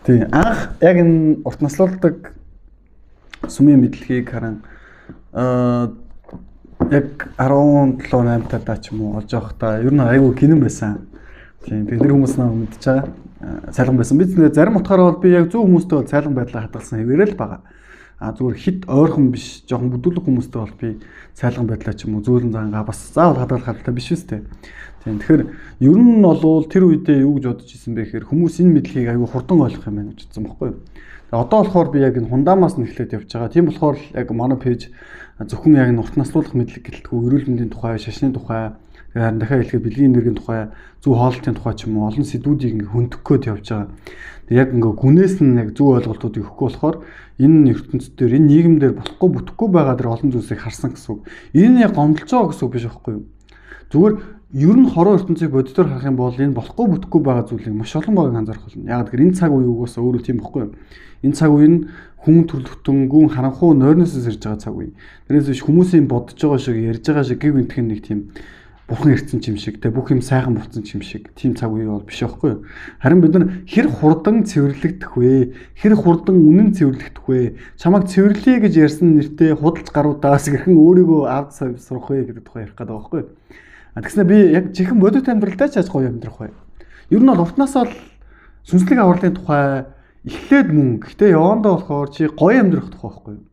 тий. Анх яг энэ урт наслуулдаг сүмийн мэдлэгийг харан яг 17 8 талаа ч юм уу олж явахдаа ер нь айгүй гинэн байсан. Тийм. Тэгээд тэр хүмүүс намайг мэдж байгаа цайлган байсан. Би зарим утгаараа бол би яг зөв хүмүүстэй бол цайлган байдлаа хадгалсан хэвээрээ л байгаа. Зүгээр хит ойрхон биш, жоохон бүдүүлэг хүмүүстэй бол би цайлган байдлаа ч юм уу зөөлөн зангаа бас заавал хадгалах хэрэгтэй биш үстэй. Тийм. Тэгэхээр ер нь бол тэр үедээ юу гэж бодож исэн бэ гэхээр хүмүүс энэ мэдлэгийг айгүй хурдан ойлгох юм байна гэж бодсон байхгүй юу? Одоо болохоор би яг энэ хундамаас нь эхлээд явж байгаа. Тийм болохоор яг манай пэйж зөвхөн яг урт наслуулах мэдлэг гэлтгүү эрүүл мэндийн тухай, шашны тухай, харин дахиад хэлэхэд бэлгийн энергийн тухай, зөв хоолтын тухай ч юм уу олон сэдвүүдийг ингээ хөндөх гээд явж байгаа. Тэг яг ингээ гүнээс нь яг зөв ойлголтуудыг өгөхгүй болохоор энэ ертөнцийн энэ нийгэмдэр болохгүй бүтэхгүй байгаа дэр олон зүйлсийг харсан гэсэн үг. Энэ яг гомдолж байгаа гэсэн үг биш байхгүй юу? Зүгээр ер нь хорон ертөнцийг боддоор харах юм бол энэ болохгүй бүтэхгүй байгаа зүйлийг маш олон байгааг анзаарах болно. Яг тэгэхээр энэ цаг үе угаасаа өөрөө тийм байхгүй юу? Энэ цаг үе нь хүн төрөлхтөнгүүн харанхуй нойрноос ирж байгаа цаг үе. Тэрээс биш хүмүүсийн бодож байгаа шиг ярьж байгаа шиг гів энтхэн нэг тийм бурхан ирсэн юм шиг те бүх юм сайхан болсон юм шиг тийм цаг үе бол биш байхгүй юу? Харин бид нар хэр хурдан цэвэрлэгдэх вэ? Хэр хурдан үнэн цэвэрлэгдэх вэ? Чамайг цэвэрлэе гэж ярьсан нэртэй худалж гаруудаас гэрхэн өөрийгөө авд сурах вэ гэдэг тухай ярих гэдэг байгаа байхгүй юу? Тэгснэ би яг жихэн бодит амьдралдаа ч яаж гоё амьдрах вэ? Ер нь бол уртнасаа л сүнслэг авралын тухай эхлээд мөн. Гэхдээ явандаа болохоор чи гоё амьдрах тухай байхгүй юу?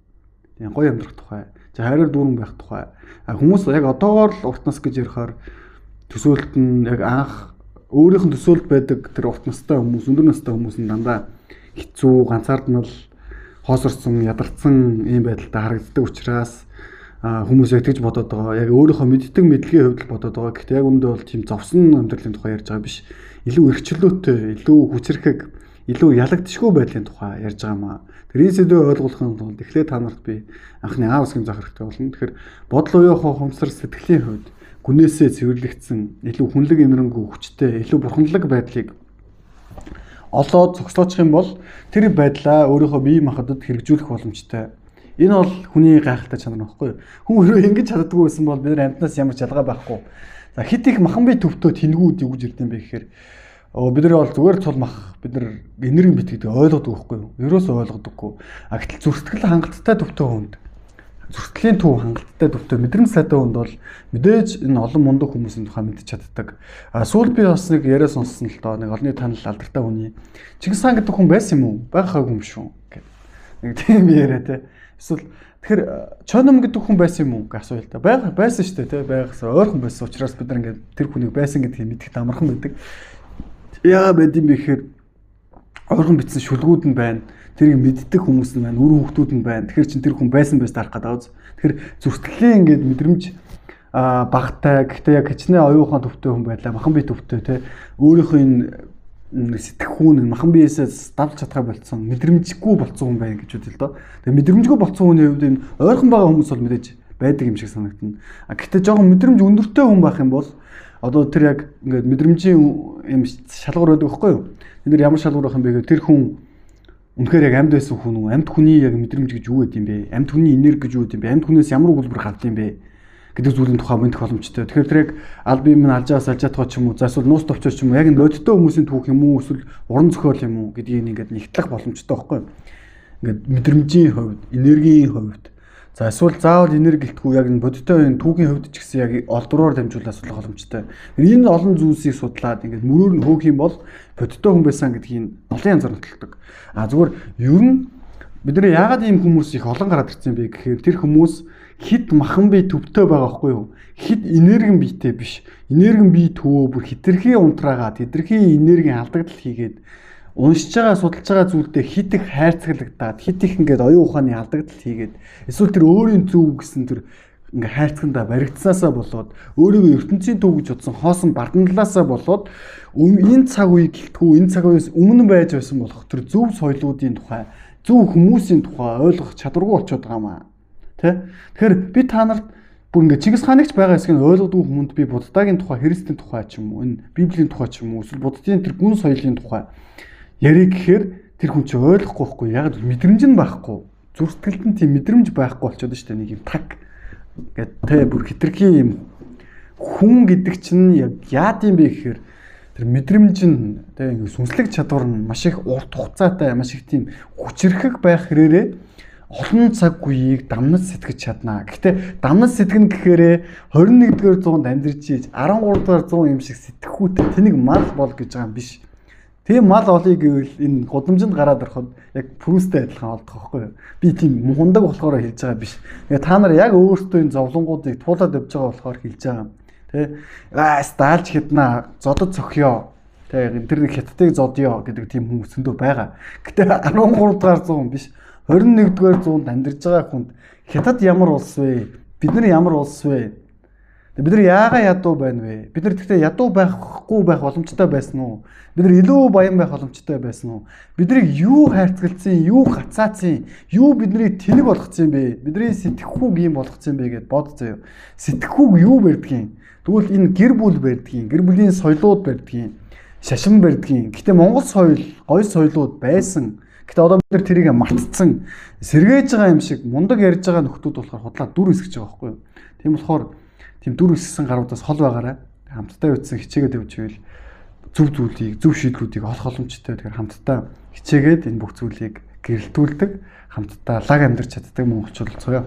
Тийм гоё амьдрах тухай. Чи хайраар дүүрэн байх тухай. Хүмүүс яг одоогоор л урт нас гэж ярихаар төсөөлт нь яг анх өөрийнх нь төсөөлт байдаг тэр урт настай хүмүүс, өндөр настай хүмүүс нь дандаа хэцүү, ганцаардмал, хоосорсон, ядарсан ийм байдалтай харагддаг учраас хүмүүс яг тэгж бодоод байгаа. Яг өөрийнхөө мэддэг мэдлэгийн хувьд л бодоод байгаа. Гэхдээ яг үүндээ бол тийм зовсон амьдралын тухай ярьж байгаа биш. Илүү эрхчлөөтэй, илүү хүчрэхэг, илүү ялагдшгүй байдлын тухай ярьж байгаа маа. Тэр энэ сэдвээ ойлгохын тулд эхлээд та нарт би анхны аав усгийн зах хэрэгтэй болно. Тэгэхээр бодол уяахаа хумсар сэтгэлийн хувьд гүнээсээ цэвэрлэгдсэн, илүү хүнлэг эмрэнгүй хүчтэй, илүү бурханлаг байдлыг олоод зогсоочих юм бол тэр байдлаа өөрийнхөө бие махбодод хэрэгжүүлэх боломжтой. Энэ бол хүний гайхалтай чанар нөхгүй. Хүн өөрөө ингэж чаддаггүй байсан бол бид нар амьтнаас ямар ч ялгаа байхгүй. За хит их махан бие төвтөө тэнгүүд юу гэж ирдэм бэ гэхээр бид нар бол зүгээр цул мах бид нар энерги бит гэдэг ойлгодог байхгүй юу? Ерөөсөө ойлгодоггүй. Гэтэл зүрстгэл хангалттай төвтөө хүнд зүрстгэлийн төв хангалттай төвтөө мэдрэмж сайтай хүнд бол мэдээж энэ олон мундаг хүмүүсийн тухай мэдж чаддаг. Сүүл би бас нэг яриа сонссон л доо нэг олонний танил алдартай хүний Чингис хаан гэдэг хүн байсан юм уу? Байгаагүй юм шүү гэдэг. Нэг тийм яриа те. Эсвэл тэгэхээр Чоном гэдэг хүн байсан юм уу гэж асууя л да. Байсан шүү дээ те. Байгаас ойрхон байсан учраас бид нар ингээд тэр хүнийг байсан гэдгийг мэдэх амархан байдаг. Яа байд юм бэ гэхээр ойрхон битсэн шүлгүүд нь байна. Тэрийг мэддэг хүмүүс нь байна. Үр хүүхдүүд нь байна. Тэгэхээр чин тэр хүн байсан байж дарах гэдэг. Тэгэхээр зүрхтгэлийн ингээд мэдрэмж багтай. Гэхдээ яг хичнээн оюухан төвтэй хүн байлаа. Махан бие төвтэй те. Өөрийнхөө энэ сэтгэхүүн махан биесээс давж чадхаа болцсон. Мэдрэмжгүй болцсон хүн байна гэж үгүй л доо. Тэгээ мэдрэмжгүй болцсон хүний хувьд энэ ойрхон байгаа хүмүүс бол мэдээж байдаг юм шиг санагдана. Гэхдээ жоохон мэдрэмж өндөртэй хүн байх юм бол одоо тэр яг ингээд мэдрэмжийн юм шалгуур байдаг байхгүй юу? Энд дэр ямар шалгуур байх юм бэ гэхээр тэр хүн үнэхээр яг амьд байсан хүн үү? Амьд хүний яг мэдрэмж гэж юу гэдэг юм бэ? Амьд хүний энерги гэж юу гэдэг юм бэ? Амьд хүнээс ямар өгүүлбэр гардаг юм бэ? Гэдэг зүйлийн тухай мэдэх боломжтой. Тэгэхээр тэр яг аль бие минь алжаас алжаатгаа ч юм уу, за эсвэл нуус товчоор ч юм уу, яг энэ лодтой хүмүүсийн түүх юм уу, эсвэл уран зохиол юм уу гэдгийг ингээд нэгтлэх боломжтой байхгүй юу? Ингээд мэдрэмжийн хувьд, энергийн хувьд. За эсвэл заавал энерги гэлтгүй яг энэ бодиттой энэ түүхийн хувьд ч гэсэн яг олдвороор дамжуулаад судлах боломжтой. Энэ олон зүйлсийг судлаад ингээд мөрөөр нь хөөх юм бол бодиттой хүн байсан гэдгийг олон янзаар нотолдог. Зүгээр ер нь бид нар яагаад ийм хүмүүс их олон гараад ирсэн бэ гэхээр тэр хүмүүс хит махан бие төвтэй байгаа байхгүй юу? Хит энергийн биетэй биш. Энергийн бие төвөө бүр хитрхи унтраагаад, хитрхи энергийн алдагдал хийгээд уншиж байгаа, судалж байгаа зүйлдээ хит их хайрцаглагтаад, хит их ингээд оюун ухааны алдагдал хийгээд эсвэл тэр өөрийн зөв гэсэн тэр ингээ хайрцагтаа баригдсаасаа болоод өөрийгөө ертөнцийн төв гэж бодсон хоосон бардамлаасаа болоод энэ цаг үе гэлтгүү энэ цаг үеэс өмнө байж байсан болох тэр зөв соёлуудын тухай, зөв хүмүүсийн тухай ойлгох чадваргүй болчиход байгаа маа. Тэ? Тэгэхээр би та нарт бүр ингээ Чингис хааныг ч байгаа хэсгийг ойлгодгүй хүмүүнд би Буддагийн тухай, Христийн тухай ч юм уу, энэ Библийн тухай ч юм уу, эсвэл Буддийн тэр гүн соёлын тухай яриг гэхээр тэр хүн чи ойлгохгүй байхгүй. Яг мэдрэмж нь байхгүй. Зүрх сэтгэлд нь тийм мэдрэмж байхгүй болчиход шүү дээ. Нэг юм таг гэдэг тэ бүр хитрхи юм хүн гэдэг чинь яг яад юм бэ гэхээр тэр мэдрэмж нь тэгээ ингээ сүнслэг чадвар нь маш их урт хугацаатай маш их тийм хүчрхэг байх хэрээрээ олон цаг үеийг дамнаж сэтгэж чаднаа. Гэхдээ дамнаж сэтгэнэ гэхээрээ 21-р зуунд амьдарч ийж 13-р зуун юм шиг сэтгэхүйтэй тэнийг мал бол гэж байгаа юм биш. Тийм мал олъё гэвэл энэ гудамжинд гараад ороход яг Прүсттэй адилхан олдох байхгүй юу? Би тийм мундаг болохоор хэлж байгаа биш. Тэгээ та нар яг өөрсдөө энэ зовлонгуудыг туулаад явж байгаа болохоор хэлж байгаа юм. Тэ? Стаалж хиднаа, зодод цохиё. Тэ тэр нэг хятадыг зодё гэдэг тийм хүмүүс зөндөө байгаа. Гэтэ 13 дугаар зуун биш. 21-р зуунд амьдарч байгаа хүнд хятад ямар улс вэ? Бид нар ямар улс вэ? Бид нар яагаад ядуу байна вэ? Бид нар тэгтээ ядуу байхгүй байх боломжтой байсан уу? Бид нар илүү баян байх боломжтой байсан уу? Биднийг юу хайрцагцсан, юу гацаацсан, юу бидний тэнэг болгоцсон бэ? Бидний сэтгэхүйг юм болгоцсон бэ гэд бодцоо. Сэтгэхүйг юу барьдгийг? Тэгвэл энэ гэр бүл барьдгийг, гэр бүлийн соёлууд барьдгийг, шашин барьдгийг. Гэтэ Монгол соёл, гоё соёлууд байсан. Гэтэ одоо бид нар тэрийг мартцсан, сэргээж байгаа юм шиг мундаг ярьж байгаа нөхдүүд болохоор худлаа дүр эсгэж байгаа байхгүй юу? Тийм болохоор тийм дүр эсгсэн гаруудаас хол байгаарай. Хамтдаа үтсэн хичээгээд явж ивэл зөв зүйлийг, зөв шийдлүүдийг олох боломжтой. Тэгэхээр хамтдаа хичээгээд энэ бүх зүйлийг гэрэлтүүлдэг, хамтдаа лаг амьдарч чаддаг монголчууд болцгоё.